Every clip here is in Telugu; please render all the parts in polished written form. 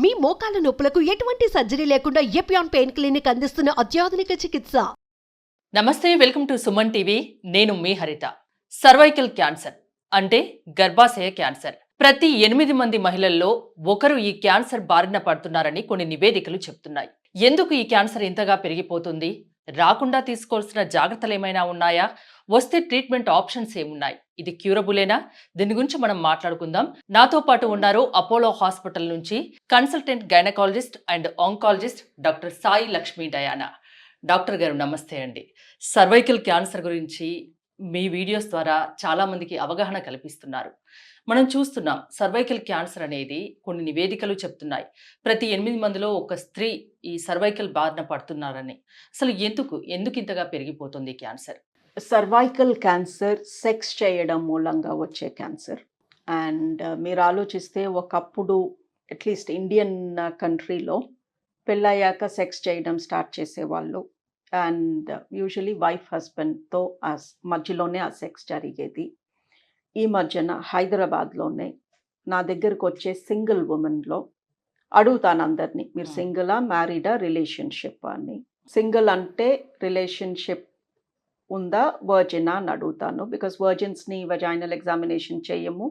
మీ మోకాల నొప్పులకు ఎటువంటి సర్జరీ లేకుండా ఎపియాన్ పెయిన్ క్లినిక్ అందిస్తున్న అత్యాధునిక చికిత్స. నమస్తే, వెల్కమ్ టు సుమన్ టీవీ. నేను మీ హరిత. సర్వైకల్ క్యాన్సర్ అంటే గర్భాశయ క్యాన్సర్. ప్రతి 8 మంది మహిళల్లో ఒకరు ఈ క్యాన్సర్ బారిన పడుతున్నారని కొన్ని నివేదికలు చెప్తున్నాయి. ఎందుకు ఈ క్యాన్సర్ ఇంతగా పెరిగిపోతుంది? రాకుండా తీసుకోవాల్సిన జాగ్రత్తలు ఏమైనా ఉన్నాయా? వస్తే ట్రీట్మెంట్ ఆప్షన్స్ ఏమున్నాయి? ఇది క్యూరబులేనా? దీని గురించి మనం మాట్లాడుకుందాం. నాతో పాటు ఉన్నారు అపోలో హాస్పిటల్ నుంచి consultant gynaecologist and oncologist doctor Sai Lakshmi Diana. Doctor గారు నమస్తే అండి. సర్వైకల్ క్యాన్సర్ గురించి మీ వీడియోస్ ద్వారా చాలా మందికి అవగాహన కల్పిస్తున్నారు. మనం చూస్తున్నాం, సర్వైకల్ క్యాన్సర్ అనేది కొన్ని నివేదికలు చెప్తున్నాయి ప్రతి 8 మందిలో ఒక స్త్రీ ఈ సర్వైకల్ బారిన పడుతున్నారని. అసలు ఎందుకు ఇంతగా పెరిగిపోతుంది క్యాన్సర్? సర్వైకల్ క్యాన్సర్ సెక్స్ చేయడం మూలంగా వచ్చే క్యాన్సర్. అండ్ మీరు ఆలోచిస్తే ఒకప్పుడు అట్లీస్ట్ ఇండియన్ కంట్రీలో పెళ్ళయ్యాక సెక్స్ చేయడం స్టార్ట్ చేసేవాళ్ళు. అండ్ యూజువలీ వైఫ్ హస్బెండ్తో మధ్యలోనే ఆ సెక్స్ జరిగేది. ఈ మధ్యన హైదరాబాద్లోనే నా దగ్గరకు వచ్చే సింగిల్ ఉమెన్లో అడుగుతాను అందరినీ, మీరు సింగిలా, మ్యారీడా, రిలేషన్షిప్ అని. సింగిల్ అంటే రిలేషన్షిప్ ఉందా, వర్జినా అని అడుగుతాను. బికాస్ వర్జిన్స్ని వజైనల్ ఎగ్జామినేషన్ చేయము,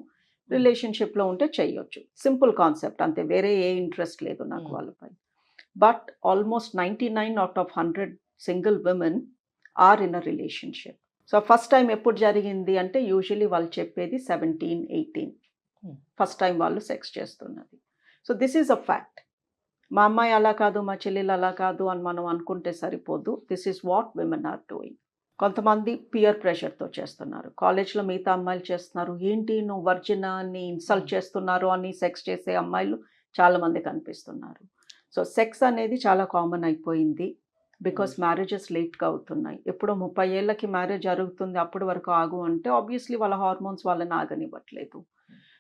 రిలేషన్షిప్లో ఉంటే చేయొచ్చు. సింపుల్ కాన్సెప్ట్ అంతే, వేరే ఏ ఇంట్రెస్ట్ లేదు నాకు వాళ్ళపై. But almost 99 out of 100 single women are in a relationship. So first time ఎప్పుడు జరిగింది అంటే యూజువలీ వాళ్ళు చెప్పేది 17-18 ఫస్ట్ టైం వాళ్ళు సెక్స్ చేస్తున్నది. So this is a fact. మా అమ్మాయి అలా కాదు, మా చెల్లెలు అలా కాదు అని మనం అనుకుంటే సరిపోదు. This is what women are doing. కొంతమంది పియర్ ప్రెషర్తో చేస్తున్నారు. కాలేజ్లో మిగతా అమ్మాయిలు చేస్తున్నారు, ఏంటి నువ్వు వర్జినా అని ఇన్సల్ట్ చేస్తున్నారు అని సెక్స్ చేసే అమ్మాయిలు చాలామంది కనిపిస్తున్నారు. సో సెక్స్ అనేది చాలా కామన్ అయిపోయింది. బికాస్ మ్యారేజెస్ లేట్గా అవుతున్నాయి. ఎప్పుడో 30 ఏళ్ళకి మ్యారేజ్ జరుగుతుంది, అప్పటి వరకు ఆగు అంటే ఆబ్వియస్లీ వాళ్ళ హార్మోన్స్ వాళ్ళని ఆగనివ్వట్లేదు.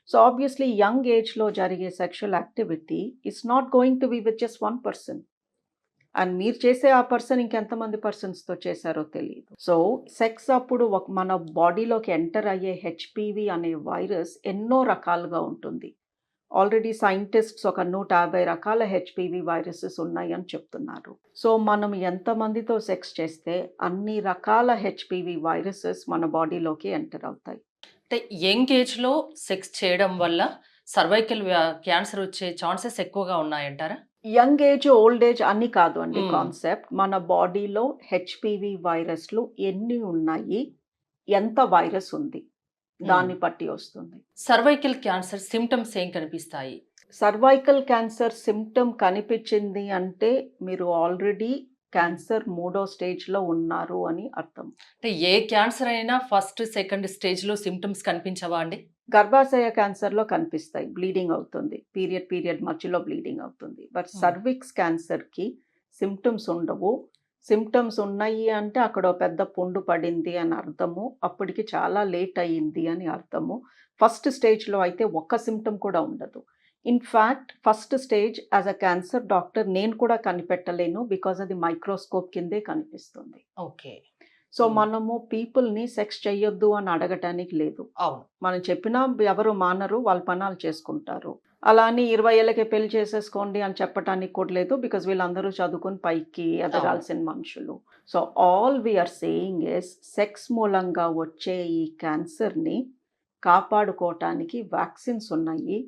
సో ఆబ్వియస్లీ యంగ్ ఏజ్లో జరిగే sexual activity it's not going to be with just 1 person. And మీరు చేసే ఆ పర్సన్ ఇంకెంతమంది పర్సన్స్తో చేశారో తెలియదు. సో సెక్స్ అప్పుడు మన బాడీలోకి ఎంటర్ అయ్యే హెచ్పివి అనే వైరస్ ఎన్నో రకాలుగా ఉంటుంది. ఆల్రెడీ సైంటిస్ట్స్ ఒక 150 రకాల హెచ్పివి వైరసెస్ ఉన్నాయి అని చెప్తున్నారు. సో మనం ఎంతమందితో సెక్స్ చేస్తే అన్ని రకాల హెచ్పివి వైరసెస్ మన బాడీలోకి ఎంటర్ అవుతాయి. అంటే యంగ్ ఏజ్లో సెక్స్ చేయడం వల్ల సర్వైకల్ క్యాన్సర్ వచ్చే ఛాన్సెస్ ఎక్కువగా ఉన్నాయంటారా? యంగ్ ఏజ్, ఓల్డ్ ఏజ్ అన్ని కాదు అండి కాన్సెప్ట్. మన బాడీలో హెచ్పివి వైరస్లు ఎన్ని ఉన్నాయి, ఎంత వైరస్ ఉంది దాన్ని బట్టి వస్తుంది. సర్వైకల్ క్యాన్సర్ సిమ్టమ్స్ ఏం కనిపిస్తాయి? సర్వైకల్ క్యాన్సర్ సిమ్టమ్ కనిపించింది అంటే మీరు ఆల్రెడీ క్యాన్సర్ 3వ స్టేజ్లో ఉన్నారు అని అర్థం. అంటే ఏ క్యాన్సర్ అయినా ఫస్ట్ సెకండ్ స్టేజ్లో సిమ్టమ్స్ కనిపించవా అండి? గర్భాశయ క్యాన్సర్లో కనిపిస్తాయి, బ్లీడింగ్ అవుతుంది, పీరియడ్ మధ్యలో బ్లీడింగ్ అవుతుంది. బట్ సర్విక్స్ క్యాన్సర్కి సిమ్టమ్స్ ఉండవు. సిమ్టమ్స్ ఉన్నాయి అంటే అక్కడ పెద్ద పుండు పడింది అని అర్థము, అప్పటికి చాలా లేట్ అయ్యింది అని అర్థము. ఫస్ట్ స్టేజ్లో అయితే ఒక్క సిమ్టమ్ కూడా ఉండదు. In fact first stage as a cancer doctor నేను కూడా కనిపెట్టలేను, బికాజ్ అది మైక్రోస్కోప్ కిందే కనిపిస్తుంది. ఓకే. సో మనము పీపుల్ని సెక్స్ చెయ్యొద్దు అని అడగటానికి లేదు. అవును, మనం చెప్పినా ఎవరు మానరు, వాళ్ళ పనాలు చేసుకుంటారు. అలా అని 20 ఏళ్ళకే పెళ్లి చేసేసుకోండి అని చెప్పటానికి కూడా లేదు, బికాజ్ వీళ్ళందరూ చదువుకుని పైకి ఎదగాల్సిన మనుషులు. So all we are saying is sex మూలంగా వచ్చే ఈ క్యాన్సర్ని కాపాడుకోవటానికి వ్యాక్సిన్స్ ఉన్నాయి.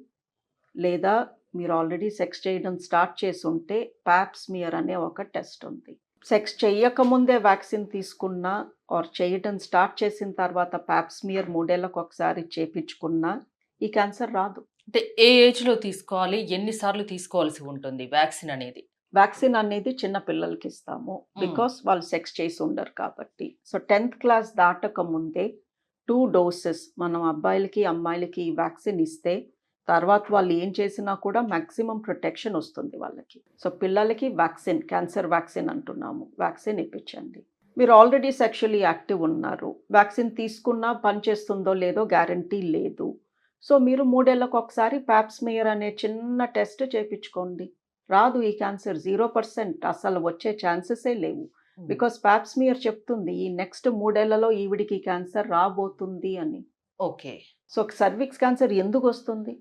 లేదా మీరు ఆల్రెడీ సెక్స్ చేయడం స్టార్ట్ చేసి ఉంటే ప్యాప్స్మియర్ అనే ఒక టెస్ట్ ఉంది. సెక్స్ చేయకముందే వ్యాక్సిన్ తీసుకున్నా ఆర్ చేయడం స్టార్ట్ చేసిన తర్వాత ప్యాప్స్మియర్ 3 ఏళ్ళకు ఒకసారి చేపించుకున్నా ఈ క్యాన్సర్ రాదు. అంటే ఏ ఏజ్లో తీసుకోవాలి, ఎన్నిసార్లు తీసుకోవాల్సి ఉంటుంది వ్యాక్సిన్ అనేది? వ్యాక్సిన్ అనేది చిన్న పిల్లలకి ఇస్తాము, బికాస్ వాళ్ళు సెక్స్ చేసి ఉండరు కాబట్టి. సో 10th క్లాస్ దాటక ముందే 2 doses మనం అబ్బాయిలకి అమ్మాయిలకి ఈ వ్యాక్సిన్ ఇస్తే తర్వాత వాళ్ళు ఏం చేసినా కూడా మ్యాక్సిమం ప్రొటెక్షన్ వస్తుంది వాళ్ళకి. సో పిల్లలకి వ్యాక్సిన్, క్యాన్సర్ వ్యాక్సిన్ అంటున్నాము, వ్యాక్సిన్ ఇప్పించండి. మీరు ఆల్రెడీ సెక్షువల్లీ యాక్టివ్ ఉన్నారు, వ్యాక్సిన్ తీసుకున్నా పనిచేస్తుందో లేదో గ్యారంటీ లేదు. సో మీరు 3 ఏళ్ళకు ఒకసారి ప్యాప్స్మియర్ అనే చిన్న టెస్ట్ చేయించుకోండి. రాదు ఈ క్యాన్సర్, 0%, అసలు వచ్చే ఛాన్సెసే లేవు. బికాస్ ప్యాప్స్మియర్ చెప్తుంది ఈ నెక్స్ట్ 3 ఏళ్లలో ఈవిడికి క్యాన్సర్ రాబోతుంది అని. ఓకే. సో సర్విక్స్ క్యాన్సర్ ఎందుకు వస్తుంది?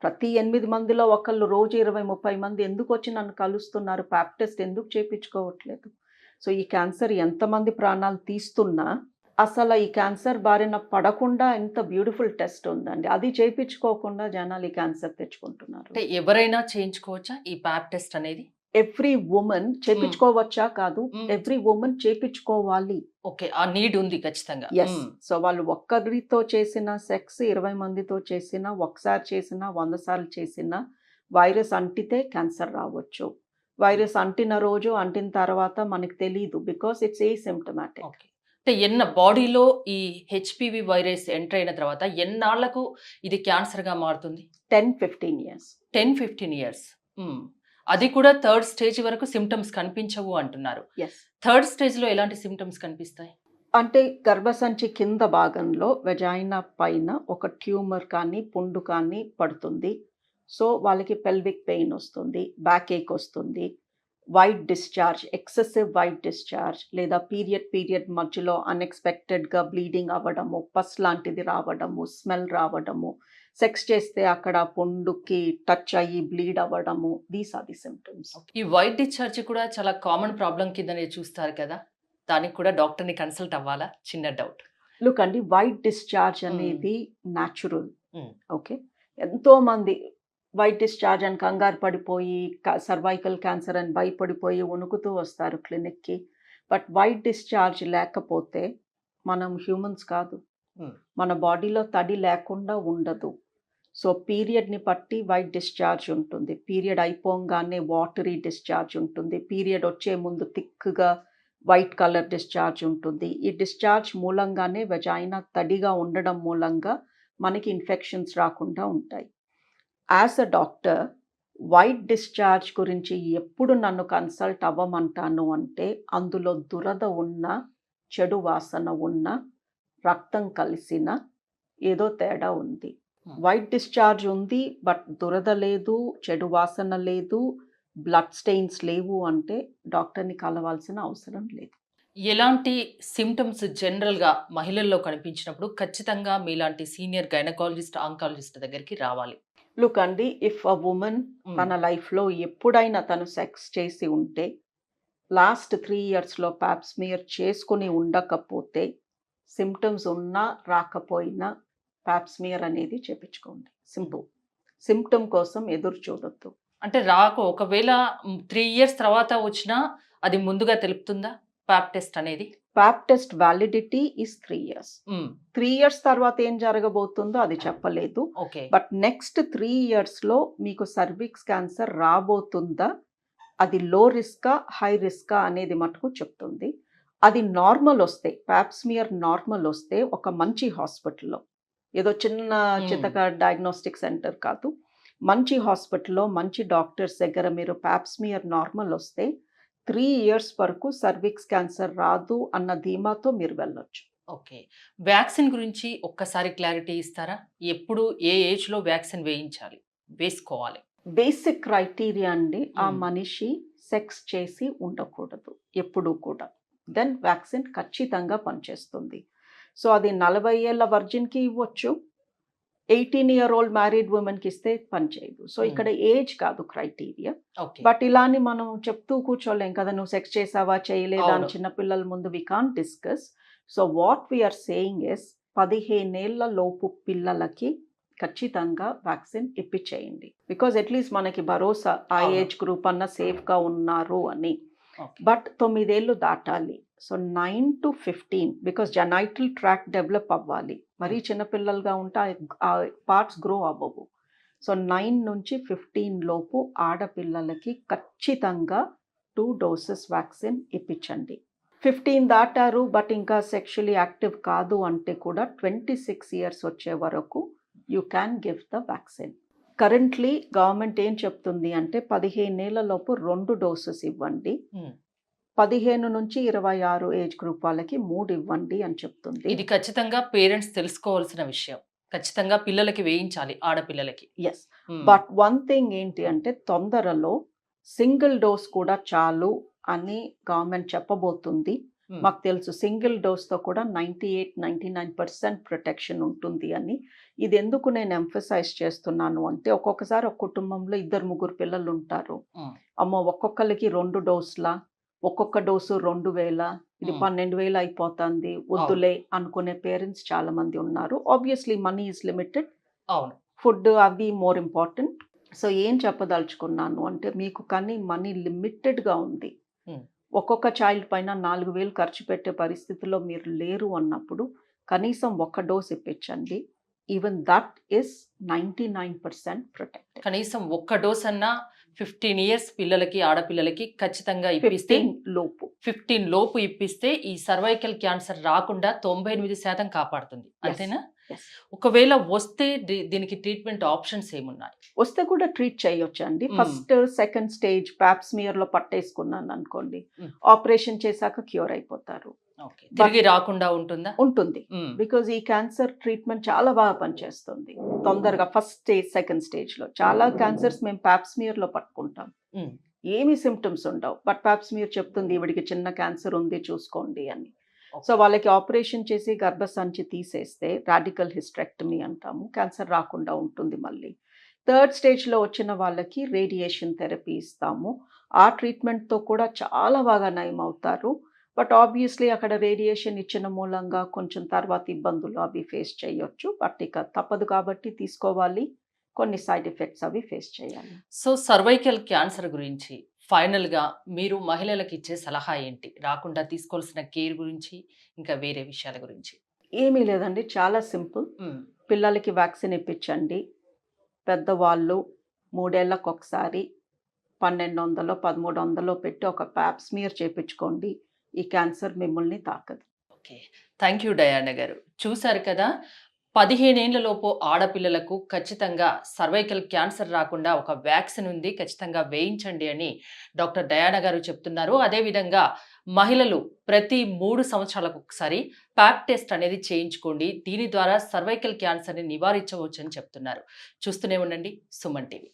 ప్రతి 8 మందిలో ఒకళ్ళు రోజు 20-30 మంది ఎందుకు వచ్చి నన్ను కలుస్తున్నారు, ప్యాప్ టెస్ట్ ఎందుకు చేయించుకోవట్లేదు? సో ఈ క్యాన్సర్ ఎంతమంది ప్రాణాలు తీస్తున్నా అసలు ఈ క్యాన్సర్ బారిన పడకుండా ఎంత బ్యూటిఫుల్ టెస్ట్ ఉందండి. అది చేయించుకోకుండా జనాలు ఈ క్యాన్సర్ తెచ్చుకుంటున్నారు. అంటే ఎవరైనా చేయించుకోవచ్చా ఈ ప్యాప్ టెస్ట్ అనేది? ఎవ్రీ ఉమెన్ చేపించుకోవచ్చా కాదు, ఎవ్రీ ఉమెన్ చేపించుకోవాలి. ఓకే, ఆ నీడ్ ఉంది ఖచ్చితంగా. ఎస్. సో వాళ్ళు ఒక్కరితో చేసిన సెక్స్ 20 మందితో చేసినా, ఒకసారి చేసినా, 100 సార్లు చేసినా వైరస్ అంటితే క్యాన్సర్ రావచ్చు. వైరస్ అంటిన రోజు అంటిన తర్వాత మనకి తెలియదు, బికాస్ ఇట్స్ ఏసిమ్టమాటిక్. ఓకే, అంటే బాడీలో ఈ హెచ్పివి వైరస్ ఎంటర్ అయిన తర్వాత ఎన్నాళ్లకు ఇది క్యాన్సర్ గా మారుతుంది? 10-15 years. 10-15 years. అది కూడా థర్డ్ స్టేజ్ వరకు సిమ్టమ్స్ కనిపించవు అంటున్నారు. ఎస్. థర్డ్ స్టేజ్ లో ఎలాంటి సిమ్టమ్స్ కనిపిస్తాయి? అంటే గర్భసంచి కింద భాగంలో వెజైనా పైన ఒక ట్యూమర్ కానీ పుండు కానీ పడుతుంది. సో వాళ్ళకి పెల్విక్ పెయిన్ వస్తుంది, బ్యాక్ ఏక్ వస్తుంది, white discharge, excessive white discharge, లేదా పీరియడ్ మధ్యలో అన్ఎక్స్పెక్టెడ్గా బ్లీడింగ్ అవ్వడము, పస్ లాంటిది రావడము, స్మెల్ రావడము, సెక్స్ చేస్తే అక్కడ పుండుకి టచ్ అయ్యి బ్లీడ్ అవ్వడము, దీస్ ఆర్ ది సిమ్టమ్స్. ఈ వైట్ డిశ్చార్జ్ కూడా చాలా కామన్ ప్రాబ్లం కిందనే చూస్తారు కదా, దానికి కూడా డాక్టర్ని కన్సల్ట్ అవ్వాలా? చిన్న డౌట్. లుక్ అండి, వైట్ డిశ్చార్జ్ అనేది న్యాచురల్. ఓకే, ఎంతో మంది వైట్ డిశ్చార్జ్ అని కంగారు పడిపోయి సర్వైకల్ క్యాన్సర్ అని భయపడిపోయి వణుకుతూ వస్తారు క్లినిక్కి. బట్ వైట్ డిశ్చార్జ్ లేకపోతే మనం హ్యూమన్స్ కాదు, మన బాడీలో తడి లేకుండా ఉండదు. సో పీరియడ్ని బట్టి వైట్ డిశ్చార్జ్ ఉంటుంది, పీరియడ్ అయిపోగానే వాటరీ డిశ్చార్జ్ ఉంటుంది, పీరియడ్ వచ్చే ముందు థిక్గా వైట్ కలర్ డిశ్చార్జ్ ఉంటుంది. ఈ డిశ్చార్జ్ మూలంగానే వెజైనా తడిగా ఉండడం మూలంగా మనకి ఇన్ఫెక్షన్స్ రాకుండా ఉంటాయి. As a doctor white discharge గురించి ఎప్పుడు నన్ను కన్సల్ట్ అవ్వమంటాను అంటే, అందులో దురద ఉన్న, చెడు వాసన ఉన్న, రక్తం కలిసిన ఏదో తేడా ఉంది. వైట్ డిశ్చార్జ్ ఉంది బట్ దురద లేదు, చెడు వాసన లేదు, బ్లడ్ స్టెయిన్స్ లేవు అంటే డాక్టర్ని కలవాల్సిన అవసరం లేదు. ఎలాంటి సిమ్టమ్స్ జనరల్గా మహిళల్లో కనిపించినప్పుడు ఖచ్చితంగా మీలాంటి సీనియర్ గైనకాలజిస్ట్, ఆంకాలజిస్ట్ దగ్గరికి రావాలి? లుక్ అండి, ఇఫ్ అ ఉమెన్ తన లైఫ్లో ఎప్పుడైనా తను సెక్స్ చేసి ఉంటే, లాస్ట్ 3 yearsలో ప్యాప్ స్మియర్ చేసుకుని ఉండకపోతే, సిమ్టమ్స్ ఉన్నా రాకపోయినా ప్యాప్ స్మియర్ అనేది చేపించుకోండి. సింపుల్. సిమ్టమ్ కోసం ఎదురు చూడొద్దు. అంటే ఒకవేళ 3 years తర్వాత వచ్చినా అది ముందుగా తెలుపుతుందా ప్యాప్ టెస్ట్ అనేది? Pap test validity is 3 years. 3 years తర్వాత ఏం జరగబోతుందో అది చెప్పలేదు. ఓకే, బట్ నెక్స్ట్ 3 yearsలో మీకు సర్విక్స్ క్యాన్సర్ రాబోతుందా, అది లో రిస్కా హై రిస్కా అనేది మటుకు చెప్తుంది. అది నార్మల్ వస్తే, ప్యాప్ స్మియర్ నార్మల్ వస్తే ఒక మంచి హాస్పిటల్లో, ఏదో చిన్న చితక డయాగ్నోస్టిక్ సెంటర్ కాదు, మంచి హాస్పిటల్లో మంచి డాక్టర్స్ దగ్గర మీరు ప్యాప్ స్మియర్ నార్మల్ వస్తే 3 years వరకు సర్విక్స్ క్యాన్సర్ రాదు అన్న ధీమాతో మీరు వెళ్ళొచ్చు. ఓకే, వ్యాక్సిన్ గురించి ఒక్కసారి క్లారిటీ ఇస్తారా? ఎప్పుడు ఏ ఏజ్లో వ్యాక్సిన్ వేసుకోవాలి? బేసిక్ క్రైటీరియా అండి, ఆ మనిషి సెక్స్ చేసి ఉండకూడదు ఎప్పుడూ కూడా, దెన్ వ్యాక్సిన్ ఖచ్చితంగా పనిచేస్తుంది. సో అది 40 ఏళ్ళ వర్జిన్కి ఇవ్వచ్చు, 18-year-old మ్యారీడ్ ఉమెన్కి ఇస్తే పనిచేయదు. సో ఇక్కడ ఏజ్ కాదు క్రైటీరియా. బట్ ఇలాని మనం చెప్తూ కూర్చోలేం కదా, నువ్వు సెక్స్ చేసావా చేయలేదా అని చిన్నపిల్లల ముందు we can't discuss. So what we are saying is 15 ఏళ్ల లోపు పిల్లలకి ఖచ్చితంగా వ్యాక్సిన్ ఇప్పించేయండి. బికాజ్ అట్లీస్ట్ మనకి భరోసా ఆ ఏజ్ గ్రూప్ అన్న సేఫ్గా ఉన్నారు అని. బట్ 9 ఏళ్ళు దాటాలి. So 9 to 15, because genital tract develop అవ్వాలి. మరీ చిన్నపిల్లలుగా ఉంటే ఆ పార్ట్స్ గ్రో అవ్వవు. సో 9 నుంచి 15 లోపు ఆడపిల్లలకి ఖచ్చితంగా 2 doses వ్యాక్సిన్ ఇప్పించండి. 15 దాటారు బట్ ఇంకా సెక్షువల్లీ యాక్టివ్ కాదు అంటే కూడా 26 years వచ్చే వరకు you can give the vaccine. Currently government ఏం చెప్తుంది అంటే 15 ఏళ్ల లోపు 2 doses ఇవ్వండి, 15 నుంచి 26 ఏజ్ గ్రూప్ వాళ్ళకి 3 ఇవ్వండి అని చెప్తుంది. ఇది ఖచ్చితంగా పేరెంట్స్ తెలుసుకోవాల్సిన విషయం. ఖచ్చితంగా పిల్లలకి వేయించాలి, ఆడపిల్లలకి. ఎస్, బట్ వన్ థింగ్ ఏంటి అంటే తొందరలో సింగిల్ డోస్ కూడా చాలు అని గవర్నమెంట్ చెప్పబోతుంది. మాకు తెలుసు సింగిల్ డోస్తో కూడా 98-99% ప్రొటెక్షన్ ఉంటుంది అని. ఇది ఎందుకు నేను ఎంఫసైజ్ చేస్తున్నాను అంటే, ఒక్కొక్కసారి ఒక కుటుంబంలో 2-3 పిల్లలు ఉంటారు. అమ్మో ఒక్కొక్కరికి 2 డోసుల, ఒక్కొక్క డోసు 2000, ఇది 12,000 అయిపోతుంది, వద్దులే అనుకునే పేరెంట్స్ చాలా మంది ఉన్నారు. ఆబ్వియస్లీ మనీ ఈజ్ లిమిటెడ్, అవును. ఫుడ్ అవి మోర్ ఇంపార్టెంట్. సో ఏం చెప్పదలుచుకున్నాను అంటే, మీకు కానీ మనీ లిమిటెడ్గా ఉంది, ఒక్కొక్క చైల్డ్ పైన 4,000 ఖర్చు పెట్టే పరిస్థితిలో మీరు లేరు అన్నప్పుడు కనీసం ఒక్క డోస్ ఇప్పించండి. Even that is 99% protected. కనీసం ఒక్క డోస్ అన్నా 15 ఇయర్స్ పిల్లలకి, ఆడపిల్లలకి ఖచ్చితంగా ఇప్పిస్తే 15 లోపు ఇప్పిస్తే ఈ సర్వైకల్ క్యాన్సర్ రాకుండా 98% కాపాడుతుంది. అంతేనా? ఒకవేళ వస్తే దీనికి ట్రీట్మెంట్ ఆప్షన్స్ ఏమున్నాయి? వస్తే కూడా ట్రీట్ చేయొచ్చండి. ఫస్ట్ సెకండ్ స్టేజ్ ప్యాప్స్మియర్ లో పట్టేసుకున్నాను అనుకోండి, ఆపరేషన్ చేశాక క్యూర్ అయిపోతారు. తిరిగి రాకుండా ఉంటుందా? ఉంటుంది, బికాజ్ ఈ క్యాన్సర్ ట్రీట్మెంట్ చాలా బాగా పనిచేస్తుంది తొందరగా. ఫస్ట్ స్టేజ్ సెకండ్ స్టేజ్ లో చాలా క్యాన్సర్స్ మేము ప్యాప్స్మియర్ లో పట్టుకుంటాం, ఏమీ సిమ్టమ్స్ ఉండవు, బట్ ప్యాప్స్మియర్ చెప్తుంది ఈవిడికి చిన్న క్యాన్సర్ ఉంది చూసుకోండి అని. సో వాళ్ళకి ఆపరేషన్ చేసి గర్భసంచి తీసేస్తే రాడికల్ హిస్టరెక్టమీ అంటాము, క్యాన్సర్ రాకుండా ఉంటుంది. మళ్ళీ థర్డ్ స్టేజ్లో వచ్చిన వాళ్ళకి రేడియేషన్ థెరపీ ఇస్తాము. ఆ ట్రీట్మెంట్తో కూడా చాలా బాగా నయం అవుతారు. బట్ ఆబ్వియస్లీ అక్కడ రేడియేషన్ ఇచ్చిన మూలంగా కొంచెం తర్వాత ఇబ్బందులు అవి ఫేస్ చేయొచ్చు. బట్ ఇక తప్పదు కాబట్టి తీసుకోవాలి, కొన్ని సైడ్ ఎఫెక్ట్స్ అవి ఫేస్ చేయాలి. సో సర్వైకల్ క్యాన్సర్ గురించి ఫైనల్గా మీరు మహిళలకు ఇచ్చే సలహా ఏంటి? రాకుండా తీసుకోవాల్సిన కేర్ గురించి, ఇంకా వేరే విషయాల గురించి? ఏమీ లేదండి, చాలా సింపుల్. పిల్లలకి వ్యాక్సిన్ ఇప్పించండి. పెద్దవాళ్ళు 3 ఏళ్లకు ఒకసారి 1200-1300 పెట్టి ఒక ప్యాప్స్మియర్ చేయించుకోండి. ఈ క్యాన్సర్ మిమ్మల్ని తాకదు. ఓకే, థ్యాంక్ యూ డయానా గారు. చూసారు కదా, 15 ఏళ్లలోపు ఆడపిల్లలకు ఖచ్చితంగా సర్వైకల్ క్యాన్సర్ రాకుండా ఒక వ్యాక్సిన్ ఉంది, ఖచ్చితంగా వేయించండి అని డాక్టర్ డయానా గారు చెప్తున్నారు. అదేవిధంగా మహిళలు ప్రతి 3 సంవత్సరాలకు ఒకసారి ప్యాప్ టెస్ట్ అనేది చేయించుకోండి. దీని ద్వారా సర్వైకల్ క్యాన్సర్ని నివారించవచ్చు అని చెప్తున్నారు. చూస్తూనే ఉండండి సుమన్ టీవీ.